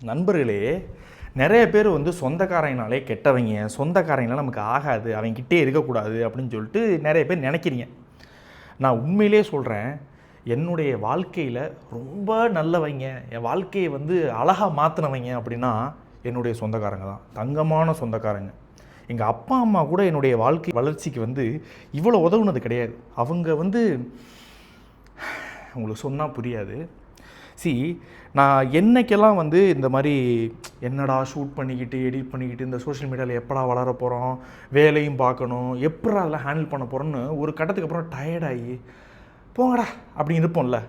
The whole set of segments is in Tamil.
நண்பர்களே, நிறைய பேர் வந்து சொந்தக்காரங்கனாலே கெட்டவங்க, சொந்தக்காரங்களாம் நமக்கு ஆகாது, அவங்ககிட்டே இருக்கக்கூடாது அப்படின்னு சொல்லிட்டு நிறைய பேர் நினைக்கிறீங்க. நான் உண்மையிலே சொல்கிறேன், என்னுடைய வாழ்க்கையில் ரொம்ப நல்லவங்க, என் வாழ்க்கையை வந்து அழகாக மாற்றினவங்க அப்படின்னா என்னுடைய சொந்தக்காரங்க தான். தங்கமான சொந்தக்காரங்க. எங்கள் அப்பா அம்மா கூட என்னுடைய வாழ்க்கை வளர்ச்சிக்கு வந்து இவ்வளோ உதவுனது கிடையாது. அவங்க வந்து உங்களுக்கு சொன்னால் புரியாது. நான் என்னைக்கெல்லாம் வந்து இந்த மாதிரி என்னடா ஷூட் பண்ணிக்கிட்டு எடிட் பண்ணிக்கிட்டு இந்த சோஷியல் மீடியாவில் எப்படா வளர போகிறோம், வேலையும் பார்க்கணும், எப்படா அதெல்லாம் ஹேண்டில் பண்ண போகிறோன்னு ஒரு கட்டத்துக்கு அப்புறம் டயர்டாகி போங்கடா அப்படின்னு இருப்போம்ல,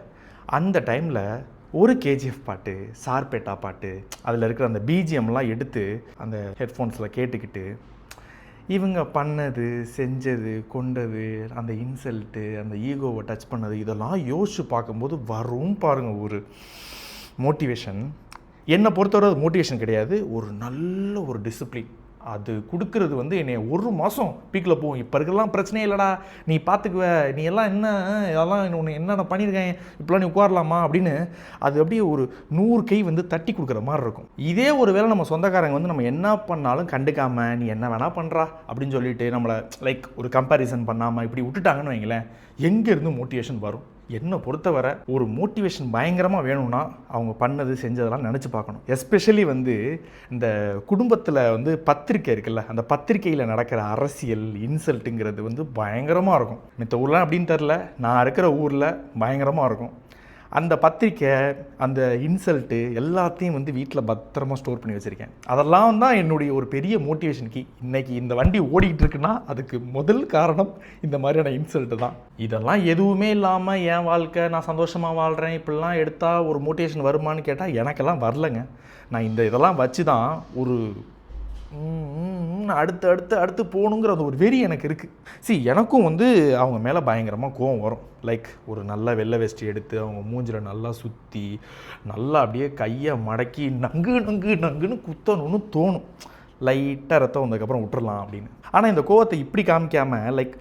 அந்த டைமில் ஒரு கேஜிஎஃப் பாட்டு, சார்பேட்டா பாட்டு, அதில் இருக்கிற அந்த பிஜிஎம்லாம் எடுத்து அந்த ஹெட்ஃபோன்ஸில் கேட்டுக்கிட்டு இவங்க பண்ணது, செஞ்சது, கொண்டது, அந்த இன்சல்ட்டு, அந்த ஈகோவை டச் பண்ணது, இதெல்லாம் யோசிச்சு பார்க்கும்போது வரும் பாருங்கள் ஒரு மோட்டிவேஷன். என்னை பொறுத்தவரை அது மோட்டிவேஷன் கிடையாது, ஒரு நல்ல ஒரு டிசிப்ளின். அது கொடுக்கறது வந்து என்னை ஒரு மாதம் பீக்கில் போகும். இப்போ இருக்கலாம் பிரச்சனையே இல்லைடா, நீ பார்த்துக்குவ, நீ எல்லாம் என்ன இதெல்லாம் ஒன்று என்னென்ன பண்ணியிருக்கேன், இப்போலாம் நீ உட்காரலாமா அப்படின்னு அது அப்படியே ஒரு 100 கை வந்து தட்டி கொடுக்குற மாதிரி இருக்கும். இதே ஒரு வேளை நம்ம சொந்தக்காரங்க வந்து நம்ம என்ன பண்ணாலும் கண்டுக்காமல் நீ என்ன வேணால் பண்ணுறா அப்படின்னு சொல்லிட்டு நம்மளை லைக் ஒரு கம்பேரிசன் பண்ணாமல் இப்படி விட்டுட்டாங்கன்னு வைங்களேன், எங்கேருந்து மோட்டிவேஷன் வரும்? என்னை பொறுத்தவரை ஒரு மோட்டிவேஷன் பயங்கரமாக வேணும்னா அவங்க பண்ணது செஞ்சதெல்லாம் நினச்சி பார்க்கணும். எஸ்பெஷலி வந்து இந்த குடும்பத்தில் வந்து பத்திரிக்கை இருக்குல்ல, அந்த பத்திரிக்கையில் நடக்கிற அரசியல் இன்சல்ட்டுங்கிறது வந்து பயங்கரமாக இருக்கும். மித்த ஊர்லாம் அப்படின்னு தெரில, நான் இருக்கிற ஊரில் பயங்கரமாக இருக்கும். அந்த பத்திரிக்கை, அந்த இன்சல்ட்டு எல்லாத்தையும் வந்து வீட்டில் பத்திரமா ஸ்டோர் பண்ணி வச்சுருக்கேன். அதெல்லாம் தான் என்னுடைய ஒரு பெரிய மோட்டிவேஷன் கீ. இன்றைக்கி இந்த வண்டி ஓடிக்கிட்டு இருக்குன்னா அதுக்கு முதல் காரணம் இந்த மாதிரியான இன்சல்ட்டு தான். இதெல்லாம் எதுவுமே இல்லாமல் என் வாழ்க்கை நான் சந்தோஷமாக வாழ்கிறேன் இப்படிலாம் எடுத்தால் ஒரு மோட்டிவேஷன் வருமானு கேட்டால் எனக்கெல்லாம் வரலைங்க. நான் இதெல்லாம் வச்சு தான் ஒரு அடுத்து போகணுங்கிற அந்த ஒரு வெறி எனக்கு இருக்குது. எனக்கும் வந்து அவங்க மேலே பயங்கரமாக கோவம் வரும். லைக் ஒரு நல்ல வெள்ளை வேஷ்டி எடுத்து அவங்க மூஞ்சில் நல்லா சுற்றி நல்லா அப்படியே கையை மடக்கி நங்குன்னு குத்தணும்னு தோணும். லைட்டாக ரத்தம் வந்ததுக்கப்புறம் விட்டுறலாம் அப்படின்னு. ஆனால் இந்த கோவத்தை இப்படி காமிக்காமல் லைக்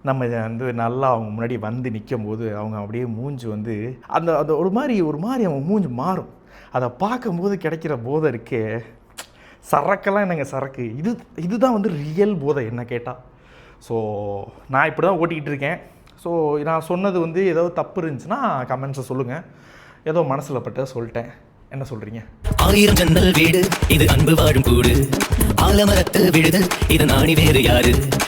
நம்ம வந்து நல்லா அவங்க முன்னாடி வந்து நிற்கும் போது அவங்க அப்படியே மூஞ்சி வந்து அந்த ஒரு மாதிரி அவங்க மூஞ்சி மாறும். அதை பார்க்கும்போது கிடைக்கிற போதை இருக்கே, சரக்கெல்லாம் என்னங்க சரக்கு, இதுதான் வந்து ரியல் போதை என்ன கேட்டால். ஸோ நான் இப்படி தான் ஓட்டிக்கிட்டு இருக்கேன். ஸோ நான் சொன்னது வந்து ஏதோ தப்பு இருந்துச்சுன்னா கமெண்ட்ஸை சொல்லுங்கள். ஏதோ மனசில் பட்ட சொல்லிட்டேன். என்ன சொல்கிறீங்க? 1000 ஜன்னல் வீடு இது, அன்பு வாழும் கூடு, ஆலமரத்து விழுது இது, நாணி வேறு யாரு?